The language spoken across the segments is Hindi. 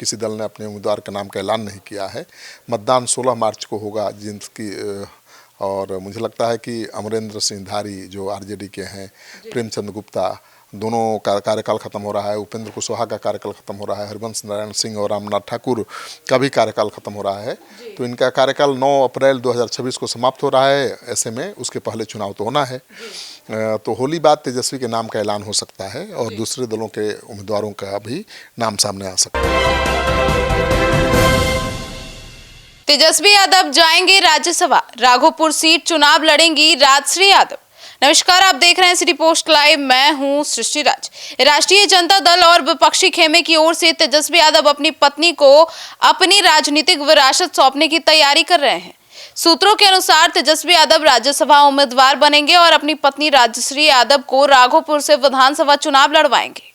किसी दल ने अपने उम्मीदवार के नाम का ऐलान नहीं किया है। मतदान 16 मार्च को होगा, जिनकी और मुझे लगता है कि अमरेंद्र सिंह धारी जो आरजेडी के हैं, प्रेमचंद गुप्ता, दोनों का कार्यकाल खत्म हो रहा है, उपेंद्र कुशवाहा का कार्यकाल खत्म हो रहा है, हरिवंश नारायण सिंह और रामनाथ ठाकुर का भी कार्यकाल खत्म हो रहा है। तो इनका कार्यकाल 9 अप्रैल 2026 को समाप्त हो रहा है। ऐसे में उसके पहले चुनाव तो होना है, तो होली बाद तेजस्वी के नाम का ऐलान हो सकता है और दूसरे दलों के उम्मीदवारों का भी नाम सामने आ सकता है। तेजस्वी यादव जाएंगे राज्यसभा, राघोपुर सीट चुनाव लड़ेंगी राजश्री यादव। नमस्कार, आप देख रहे हैं सिटी पोस्ट लाइव। मैं हूं सृष्टि राज। राष्ट्रीय जनता दल और विपक्षी खेमे की ओर से तेजस्वी यादव अपनी पत्नी को अपनी राजनीतिक विरासत सौंपने की तैयारी कर रहे हैं। सूत्रों के अनुसार तेजस्वी यादव राज्यसभा उम्मीदवार बनेंगे और अपनी पत्नी राजश्री यादव को राघोपुर से विधानसभा चुनाव लड़वाएंगे।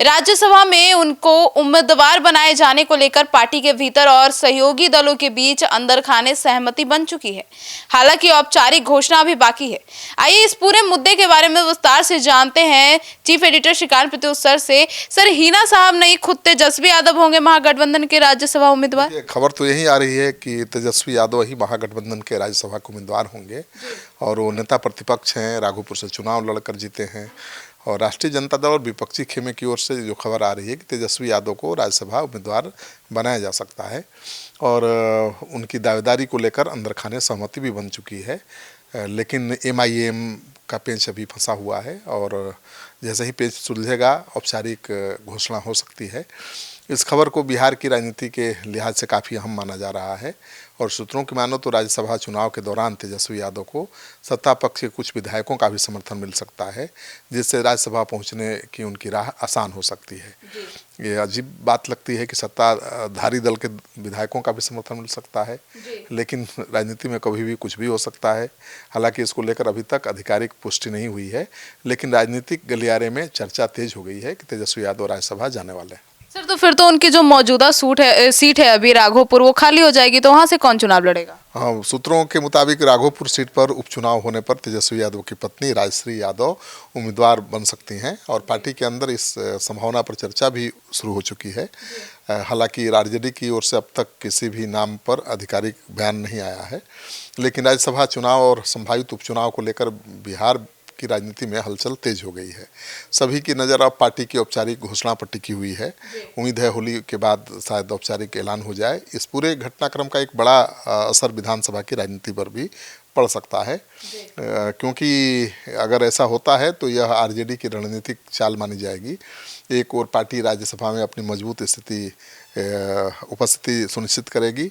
राज्यसभा में उनको उम्मीदवार बनाए जाने को लेकर पार्टी के भीतर और सहयोगी दलों के बीच अंदर खाने सहमति बन चुकी है। हालांकि औपचारिक घोषणा अभी बाकी है। आइए इस पूरे मुद्दे के बारे में विस्तार से जानते हैं chief editor Shrikant Pratyush sir से। सर, हिना साहब नहीं, खुद तेजस्वी यादव होंगे महागठबंधन के राज्यसभा उम्मीदवार? खबर तो यही आ रही है कि तेजस्वी यादव ही महागठबंधन के राज्यसभा के उम्मीदवार होंगे और वो नेता प्रतिपक्ष हैं, राघोपुर से चुनाव लड़कर जीते हैं। और राष्ट्रीय जनता दल और विपक्षी खेमे की ओर से जो खबर आ रही है कि तेजस्वी यादव को राज्यसभा उम्मीदवार बनाया जा सकता है और उनकी दावेदारी को लेकर अंदर खाने सहमति भी बन चुकी है। लेकिन MIM का पेंच अभी फंसा हुआ है और जैसे ही पेंच सुलझेगा औपचारिक घोषणा हो सकती है। इस खबर को बिहार की राजनीति के लिहाज से काफ़ी अहम माना जा रहा है और सूत्रों की मानो तो राज्यसभा चुनाव के दौरान तेजस्वी यादव को सत्ता पक्ष के कुछ विधायकों का भी समर्थन मिल सकता है, जिससे राज्यसभा पहुंचने की उनकी राह आसान हो सकती है। ये अजीब बात लगती है कि सत्ताधारी दल के विधायकों का भी समर्थन मिल सकता है, लेकिन राजनीति में कभी भी कुछ भी हो सकता है। हालांकि इसको लेकर अभी तक आधिकारिक पुष्टि नहीं हुई है, लेकिन राजनीतिक गलियारे में चर्चा तेज हो गई है कि तेजस्वी यादव राज्यसभा जाने वाले हैं। सर, तो फिर तो उनकी जो मौजूदा सीट है अभी राघोपुर, वो खाली हो जाएगी, तो वहां से कौन चुनाव लड़ेगा? हाँ, सूत्रों के मुताबिक राघोपुर सीट पर उपचुनाव होने पर तेजस्वी यादव की पत्नी राजश्री यादव उम्मीदवार बन सकती हैं और पार्टी के अंदर इस संभावना पर चर्चा भी शुरू हो चुकी है। हालांकि आरजेडी की ओर से अब तक किसी भी नाम पर आधिकारिक बयान नहीं आया है, लेकिन राज्यसभा चुनाव और संभावित उपचुनाव को लेकर बिहार की राजनीति में हलचल तेज हो गई है। सभी की नज़र अब पार्टी की औपचारिक घोषणा पर टिकी हुई है। उम्मीद है होली के बाद शायद औपचारिक ऐलान हो जाए। इस पूरे घटनाक्रम का एक बड़ा असर विधानसभा की राजनीति पर भी पड़ सकता है, क्योंकि अगर ऐसा होता है तो यह आरजेडी की रणनीतिक चाल मानी जाएगी। एक और पार्टी राज्यसभा में अपनी मजबूत उपस्थिति सुनिश्चित करेगी,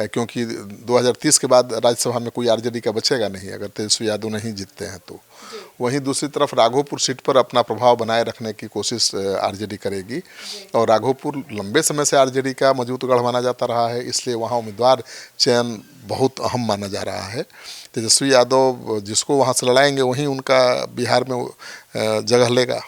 क्योंकि 2030 के बाद राज्यसभा में कोई आरजेडी का बचेगा नहीं अगर तेजस्वी यादव नहीं जीतते हैं तो। वहीं दूसरी तरफ राघोपुर सीट पर अपना प्रभाव बनाए रखने की कोशिश आरजेडी करेगी और राघोपुर लंबे समय से आरजेडी का मजबूत गढ़ माना जाता रहा है, इसलिए वहाँ उम्मीदवार चयन बहुत अहम माना जा रहा है। तेजस्वी यादव जिसको वहाँ से लड़ाएंगे वहीं उनका बिहार में जगह लेगा।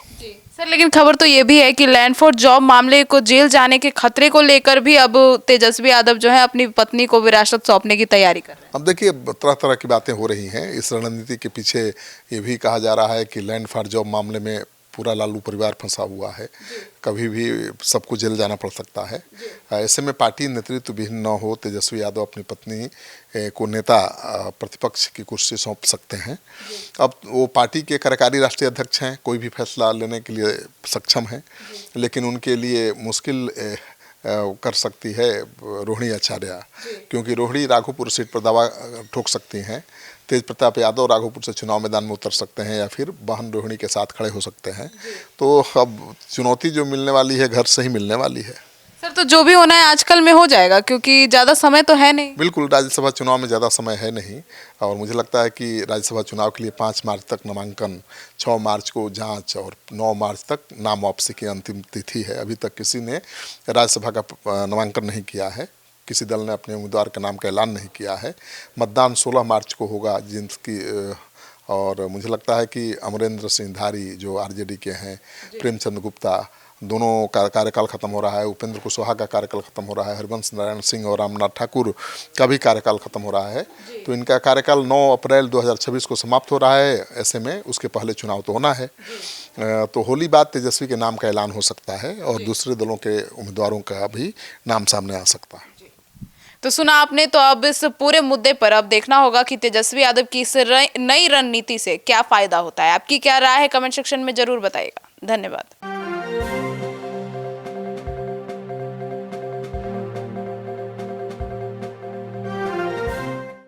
सर, लेकिन खबर तो ये भी है कि लैंडफोर्ड जॉब मामले को जेल जाने के खतरे को लेकर भी अब तेजस्वी यादव जो है अपनी पत्नी को विरासत सौंपने की तैयारी कर रहे हैं। अब देखिए, तरह तरह की बातें हो रही हैं। इस रणनीति के पीछे ये भी कहा जा रहा है कि लैंडफोर्ड जॉब मामले में पूरा लालू परिवार फंसा हुआ है, कभी भी सबको जेल जाना पड़ सकता है। ऐसे में पार्टी नेतृत्व भी न हो, तेजस्वी यादव अपनी पत्नी को नेता प्रतिपक्ष की कुर्सी सौंप सकते हैं। अब वो पार्टी के कार्यकारी राष्ट्रीय अध्यक्ष हैं, कोई भी फैसला लेने के लिए सक्षम हैं, लेकिन उनके लिए मुश्किल कर सकती है रोहिणी आचार्य, क्योंकि रोहिणी राघोपुर सीट पर दावा ठोक सकती हैं। तेज प्रताप यादव राघोपुर से चुनाव मैदान में उतर सकते हैं या फिर बहन रोहिणी के साथ खड़े हो सकते हैं। तो अब चुनौती जो मिलने वाली है घर से ही मिलने वाली है। सर, तो जो भी होना है आजकल में हो जाएगा, क्योंकि ज़्यादा समय तो है नहीं। बिल्कुल, राज्यसभा चुनाव में ज़्यादा समय है नहीं और मुझे लगता है कि राज्यसभा चुनाव के लिए 5 मार्च तक नामांकन, 6 मार्च को जांच और 9 मार्च तक नाम वापसी की अंतिम तिथि है। अभी तक किसी ने राज्यसभा का नामांकन नहीं किया है, किसी दल ने अपने उम्मीदवार के नाम का ऐलान नहीं किया है। मतदान 16 मार्च को होगा, जिनकी और मुझे लगता है कि अमरेंद्र सिंह धारी जो आरजेडी के हैं, प्रेमचंद गुप्ता दोनों का कार्यकाल खत्म हो रहा है। उपेंद्र कुशवाहा का कार्यकाल खत्म हो रहा है, हरिवंश नारायण सिंह और रामनाथ ठाकुर का भी कार्यकाल खत्म हो रहा है। तो इनका कार्यकाल 9 अप्रैल 2026 को समाप्त हो रहा है। ऐसे में उसके पहले चुनाव तो होना है। तो होली बाद तेजस्वी के नाम का ऐलान हो सकता है और दूसरे दलों के उम्मीदवारों का भी नाम सामने आ सकता है। तो सुना आपने। तो अब इस पूरे मुद्दे पर अब देखना होगा कि तेजस्वी यादव की इस नई रणनीति से क्या फायदा होता है। आपकी क्या राय है, कमेंट सेक्शन में जरूर बताइएगा। धन्यवाद।